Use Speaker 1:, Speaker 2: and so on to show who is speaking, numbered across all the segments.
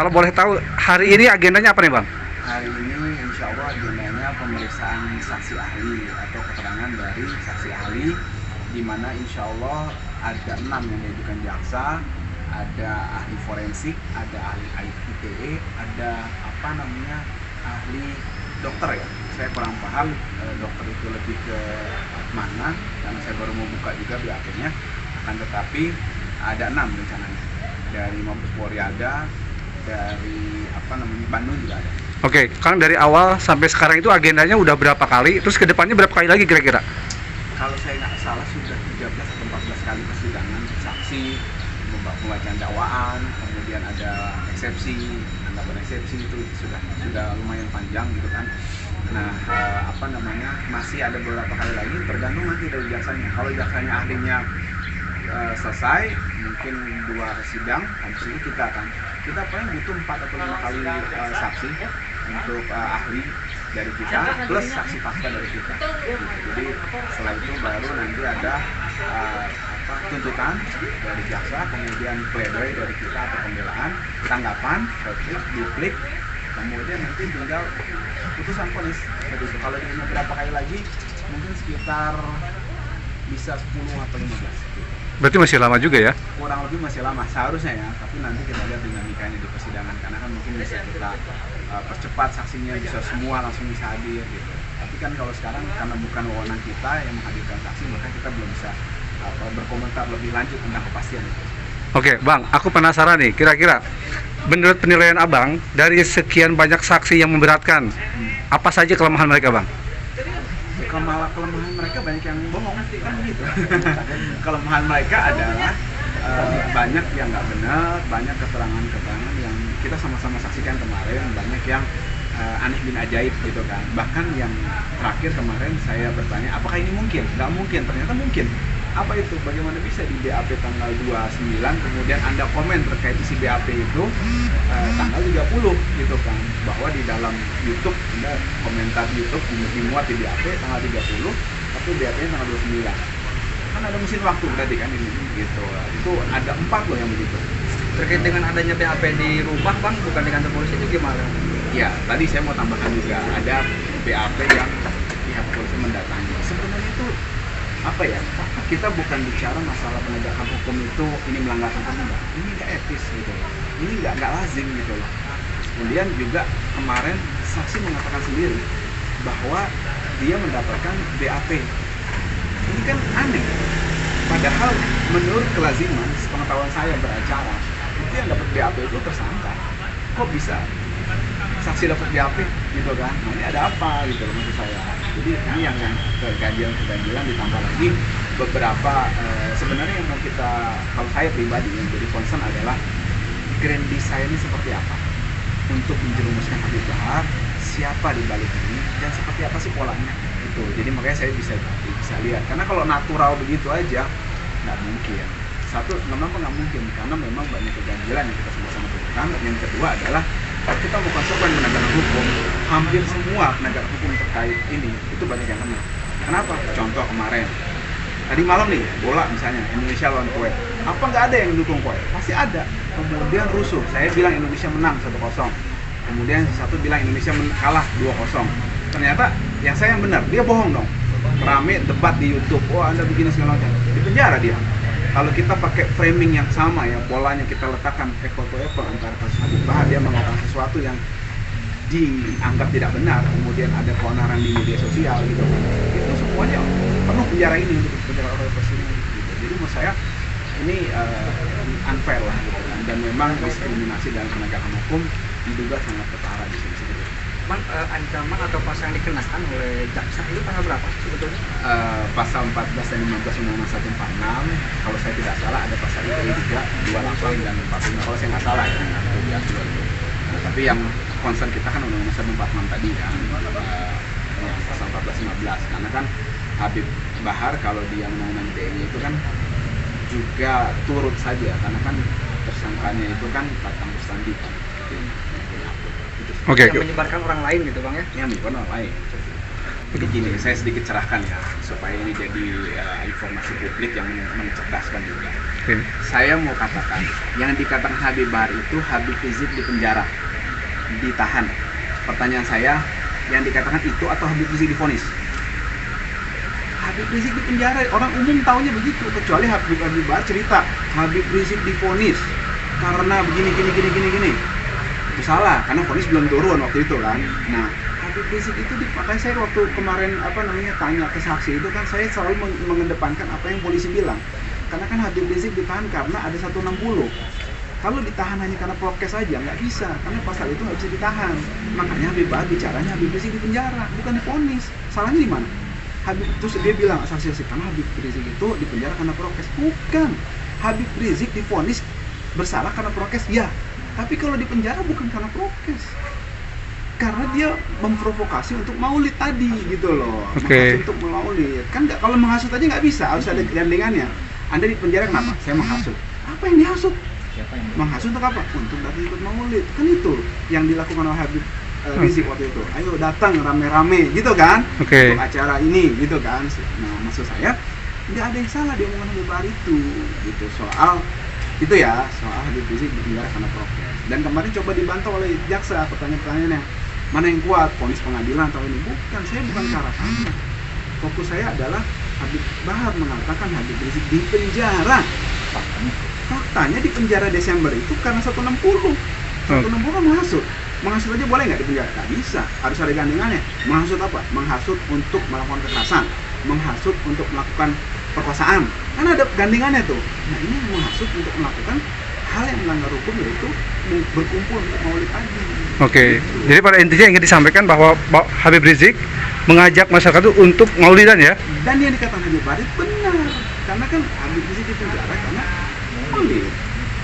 Speaker 1: Kalau boleh tahu hari ini agendanya apa nih Bang?
Speaker 2: Hari ini insya Allah agendanya pemeriksaan saksi ahli atau keterangan dari saksi ahli, di mana insya Allah ada 6 yang diajukan jaksa, ada ahli forensik, ada ahli ITE, ada ahli dokter ya. Saya kurang paham dokter itu lebih ke mana, karena saya baru mau buka juga BAP-nya. Akan tetapi ada 6 rencananya. Dari Mabes Polri ada, dari Bandung juga ada.
Speaker 1: Oke, Kang, dari awal sampai sekarang itu agendanya udah berapa kali? Terus kedepannya berapa kali lagi kira-kira?
Speaker 2: Kalau saya nggak salah sudah 13 atau 14 kali persidangan saksi, pembacaan dakwaan, kemudian ada eksepsi, anggapan eksepsi itu sudah lumayan panjang gitu kan. Nah, masih ada beberapa kali lagi, tergantung nanti dari jaksanya. Kalau jaksanya ahlinya selesai, mungkin 2 sidang, habis itu kita paling butuh 4 atau 5 kali saksi untuk ahli dari kita plus saksi fakta dari kita. Jadi setelah itu baru nanti ada tuntutan dari jaksa, kemudian pledoi dari kita atau pembelaan, tanggapan, duplik, kemudian nanti tinggal putusan vonis. Begitu. Kalau diterima berapa kali lagi, mungkin sekitar bisa 10 atau 15.
Speaker 1: Berarti masih lama juga ya?
Speaker 2: Kurang lebih masih lama seharusnya ya, tapi nanti kita lihat dinamikanya di persidangan, karena kan mungkin bisa kita percepat saksinya, bisa semua langsung bisa hadir gitu. Tapi kan kalau sekarang karena bukan wewenang kita yang menghadirkan saksi, maka kita belum bisa berkomentar lebih lanjut tentang kepastian itu.
Speaker 1: Oke, Bang, aku penasaran nih, kira-kira menurut penilaian Abang dari sekian banyak saksi yang memberatkan, apa saja kelemahan mereka, Bang?
Speaker 2: Kelemahan mereka banyak yang bohong kan gitu. Kelemahan mereka adalah banyak yang nggak benar, banyak keterangan yang kita sama-sama saksikan kemarin, banyak yang aneh bin ajaib gitu kan. Bahkan yang terakhir kemarin saya bertanya, apakah ini mungkin? Nggak mungkin, ternyata mungkin. Apa itu? Bagaimana bisa di BAP tanggal 29 kemudian Anda komen terkait isi BAP itu tanggal 30 gitu kan, bahwa di dalam YouTube Anda komentar YouTube dimuat di BAP tanggal 30 tapi BAP-nya tanggal 29. Kan ada mesin waktu berarti kan ini gitu. Itu ada 4 loh yang begitu.
Speaker 3: Terkait dengan adanya BAP di rumah Bang, bukan di kantor polisi, itu gimana?
Speaker 2: Ya, tadi saya mau tambahkan juga ada BAP yang pihak polisi mendatangi. Sebenarnya itu kita bukan bicara masalah penegakan hukum itu ini melanggar hukum, enggak. Ini nggak etis gitu loh. Ini nggak lazim gitu loh. Kemudian juga kemarin saksi mengatakan sendiri bahwa dia mendapatkan BAP. Ini kan aneh. Padahal menurut kelaziman, sepengetahuan saya beracara, itu yang dapat BAP itu tersangka. Kok bisa saksi dapat BAP gitu kan? Nah, ini ada apa gitu loh maksud saya. Jadi ini yang keganjilan ditambah lagi beberapa sebenarnya yang mau kita, kalau saya pribadi yang jadi concern adalah grand design-nya seperti apa untuk menjerumuskan Habib Bahar, siapa di balik ini dan seperti apa sih polanya itu. Jadi makanya saya bisa lihat, karena kalau natural begitu aja nggak mungkin. Satu, nggak mungkin karena memang banyak keganjilan yang kita sama-sama temukan. Yang kedua adalah kalau kita mau konsekuen penegakan hukum, hampir semua penegak hukum terkait ini itu banyak yang kena. Kenapa? Contoh kemarin, tadi malam nih bola misalnya Indonesia lawan Kuwait, apa nggak ada yang mendukung Kuwait? Pasti ada. Kemudian rusuh, saya bilang Indonesia menang 1-0, kemudian satu bilang Indonesia kalah 2-0. Ternyata yang saya yang benar, dia bohong dong. Rame debat di YouTube, oh Anda begini segala macam, di penjara dia. Kalau kita pakai framing yang sama ya, polanya kita letakkan apple to apple antara kasus Habib Bahar, dia mengatakan sesuatu yang dianggap tidak benar, kemudian ada keonaran di media sosial gitu, itu semuanya penuh penjara ini untuk penjara oleh presiden gitu. Jadi menurut saya ini unfair lah gitu kan, dan memang diskriminasi dalam penegakan hukum diduga sangat ketara di sini.
Speaker 3: Bang, ancaman atau pasal yang dikenakan oleh jaksa itu pasal berapa sebetulnya?
Speaker 2: Pasal 14 dan 15 Undang-Undang 146, kalau saya tidak salah ada pasal ITE juga 28 dan 45 kalau saya nggak salah ya. Tapi yang concern kita kan Undang-Undang 146 tadi kan, yang pasal 14-15, karena kan Habib Bahar kalau di yang Undang-Undang ITE itu kan juga turut saja, karena kan tersangkanya itu kan Batang Bestandi kan.
Speaker 1: Oke.
Speaker 3: Yang menyebarkan orang lain gitu Bang ya?
Speaker 2: Yang menyebarkan orang lain. Jadi gini, saya sedikit cerahkan ya, supaya ini jadi informasi publik yang mencerdaskan juga.
Speaker 1: Oke.
Speaker 2: Saya mau katakan, yang dikatakan Habib Bahar itu Habib Rizik di penjara, ditahan. Pertanyaan saya, yang dikatakan itu atau Habib Rizik divonis? Habib Rizik di penjara, orang umum taunya begitu, kecuali Habib Bahar cerita Habib Rizik divonis karena begini. Itu salah, karena vonis belum turun waktu itu kan. Nah, Habib Rizik itu makanya saya waktu kemarin tanya ke saksi itu kan, saya selalu mengedepankan apa yang polisi bilang. Karena kan Habib Rizik ditahan karena ada 160. Kalau ditahan hanya karena prokes saja nggak bisa, karena pasal itu nggak bisa ditahan. Makanya Habib Bahar bicaranya Habib Rizik di penjara, bukan divonis. Salahnya di mana? Habib terus dia bilang saksi karena Habib Rizik itu di penjara karena prokes. Bukan. Habib Rizik divonis bersalah karena prokes, ya. Tapi kalau di penjara bukan karena prokes. Karena dia memprovokasi untuk maulid tadi gitu loh.
Speaker 1: Oke.
Speaker 2: Menghasut untuk maulid. Kan nggak, kalau menghasut aja nggak bisa, harus ada gandengannya. Anda di penjara kenapa? Saya menghasut. Apa yang dihasut? Menghasut untuk apa? Untuk datang ikut maulid. Kan itu yang dilakukan oleh Habib Rizik waktu itu. Ayo datang rame-rame gitu kan.
Speaker 1: Oke.
Speaker 2: Untuk acara ini gitu kan. Nah, maksud saya nggak ada yang salah di omongan Habib Bahar itu gitu, soal itu ya, soal Habib Rizik di penjara karena prokes. Dan kemarin coba dibantah oleh jaksa, pertanyaan-pertanyaannya mana yang kuat, vonis pengadilan atau ini. Bukan, saya bukan ke arah sana. Fokus saya adalah Habib Bahar mengatakan Habib Rizik di penjara. Faktanya di penjara Desember itu karena 160. 160 kan menghasut. Menghasut aja boleh nggak di penjara? Nggak bisa, harus ada gandengannya. Menghasut apa? Menghasut untuk melakukan kekerasan, menghasut untuk melakukan perkosaan. Kan ada gandengannya tuh. Nah, ini menghasut untuk melakukan hal yang melanggar hukum, yaitu berkumpul untuk maulid tadi.
Speaker 1: Oke. Jadi pada intinya ingin disampaikan bahwa Habib Rizik mengajak masyarakat itu untuk maulidan ya.
Speaker 2: Dan yang dikatakan Habib Bahar itu benar. Karena kan Habib Rizik di penjara karena maulid.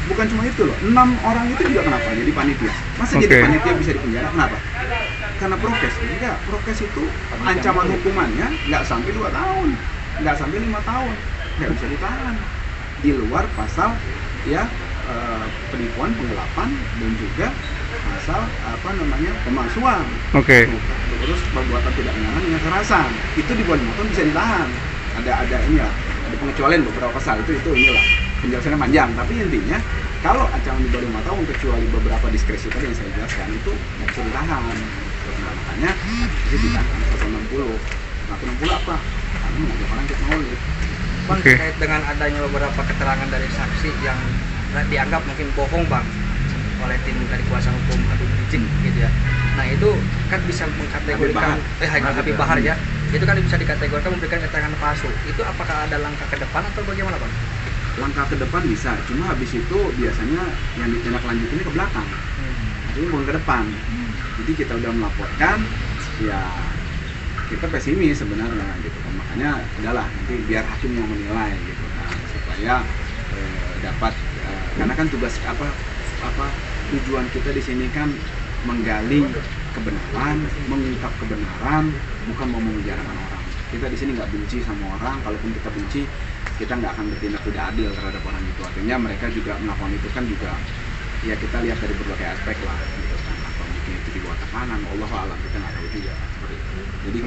Speaker 2: Bukan cuma itu loh, 6 orang itu juga kenapa jadi panitia? Masa jadi
Speaker 1: Oke.
Speaker 2: panitia bisa di penjara? Kenapa? Karena prokes. Enggak, prokes itu ancaman hukumannya nggak sampai 2 tahun, nggak sampai 5 tahun, nggak bisa ditahan. Di luar pasal ya penipuan, penggelapan, dan juga pasal pemalsuan.
Speaker 1: Oke.
Speaker 2: Terus perbuatan tidak menyenangkan dengan kekerasan. Itu di bawah 5 tahun bisa ditahan. Ada inilah, ada pengecualian beberapa pasal itu inilah. Penjelasannya panjang, tapi intinya kalau ancaman di bawah 5 tahun kecuali beberapa diskresi tadi yang saya jelaskan itu nggak bisa ditahan. Nah, makanya itu ditahan 160. 160 apa? Karena mengajak orang untuk maulid.
Speaker 3: Bang,
Speaker 1: Oke.
Speaker 3: terkait dengan adanya beberapa keterangan dari saksi yang dianggap mungkin bohong bang oleh tim dari kuasa hukum Habib Rizik gitu ya. Nah itu kan bisa mengkategorikan Habib Bahar ya. Itu kan bisa dikategorikan memberikan keterangan palsu. Itu apakah ada langkah ke depan atau bagaimana bang?
Speaker 2: Langkah ke depan bisa, cuma habis itu biasanya yang ditindaklanjutinnya ke belakang, jadi bukan ke depan. Jadi kita udah melaporkan, ya kita pesimis sebenarnya gitu kan. Makanya udahlah nanti biar hakim yang menilai gitu kan, supaya dapat karena kan tugas tujuan kita di sini kan menggali kebenaran, mengungkap kebenaran, bukan mau memenjarakan orang. Kita di sini nggak benci sama orang, kalaupun kita benci kita nggak akan bertindak tidak adil terhadap orang itu. Artinya mereka juga melakukan itu kan juga ya kita lihat dari berbagai aspek lah gitu kan, atau mungkin itu di bawah tekanan, Allah alam, kita nggak tahu juga seperti itu. Jadi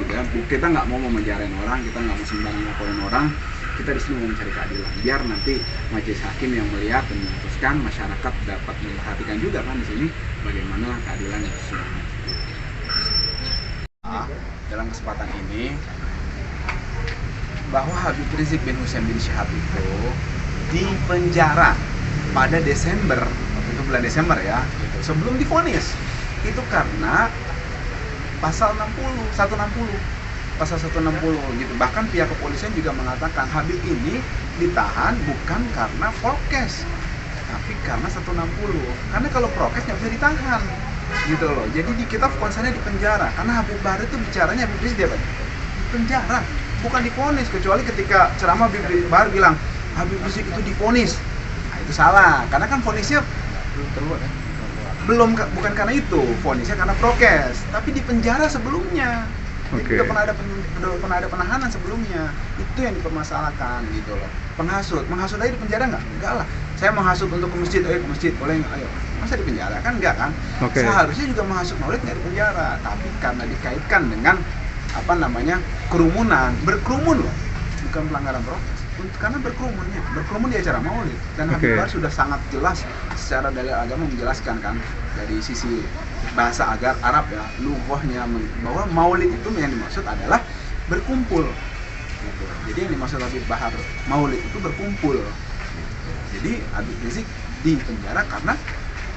Speaker 2: kita nggak mau memenjarain orang, kita nggak mau sembarangan ngelaporin orang, kita di sini mau mencari keadilan biar nanti majelis hakim yang melihat dan memutuskan, masyarakat dapat memperhatikan juga kan di sini bagaimana keadilan yang sesungguhnya. Dalam kesempatan ini bahwa Habib Rizik bin Hussein bin Syihab itu di penjara pada Desember, waktu itu bulan Desember ya, gitu, sebelum divonis. Itu karena pasal 160 gitu. Bahkan pihak kepolisian juga mengatakan Habib ini ditahan bukan karena prokes, tapi karena 160. Karena kalau prokes nggak bisa ditahan, gitu loh. Jadi kita fokusnya di penjara, karena Habib Bahar itu bicaranya Habib Rizik di penjara, bukan divonis. Kecuali ketika ceramah Habib Bahar bilang Habib Rizik itu divonis, nah itu salah. Karena kan vonisnya bukan karena itu, vonisnya karena prokes, tapi di penjara sebelumnya. Jadi udah pernah ada penahanan sebelumnya. Itu yang dipermasalahkan gitu loh. Menghasut aja di penjara enggak lah. Saya menghasut untuk ke masjid, ayo ke masjid, boleh nggak? Ayo. Masa di penjara kan enggak kan?
Speaker 1: Oke.
Speaker 2: Seharusnya juga menghasut maulid nggak di penjara, tapi karena dikaitkan dengan kerumunan, berkerumun loh, bukan pelanggaran prokes, karena berkerumun di acara maulid. Dan Habib Bahar sudah sangat jelas secara dalil agama menjelaskan kan dari sisi bahasa agar Arab ya, lughahnya, bahwa maulid itu yang dimaksud adalah berkumpul gitu. Jadi yang dimaksud Habib Bahar maulid itu berkumpul. Jadi Habib Rizik di penjara karena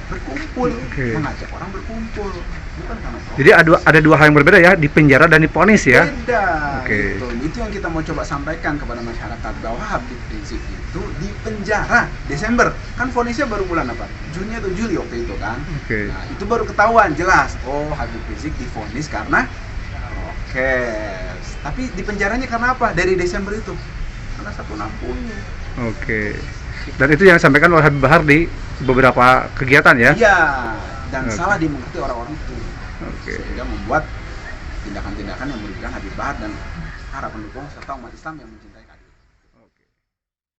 Speaker 2: berkumpul, mengajak orang berkumpul, bukan karena prokes.
Speaker 1: Jadi ada dua hal yang berbeda ya, di penjara dan divonis ya.
Speaker 2: Beda. Gitu. Itu yang kita mau coba sampaikan kepada masyarakat, bahwa Habib Rizik itu di penjara Desember. Kan vonisnya baru bulan apa? Juni atau Juli waktu itu kan. Nah, itu baru ketahuan jelas. Oh, Habib Rizik divonis karena prokes. Tapi di penjaranya karena apa? Dari Desember itu. Karena 160.
Speaker 1: Dan itu yang disampaikan oleh Habib Bahar di beberapa kegiatan ya?
Speaker 2: Iya, dan salah dimengerti orang-orang itu. Sehingga membuat tindakan-tindakan yang merugikan Habib Bahar dan para pendukung serta umat Islam yang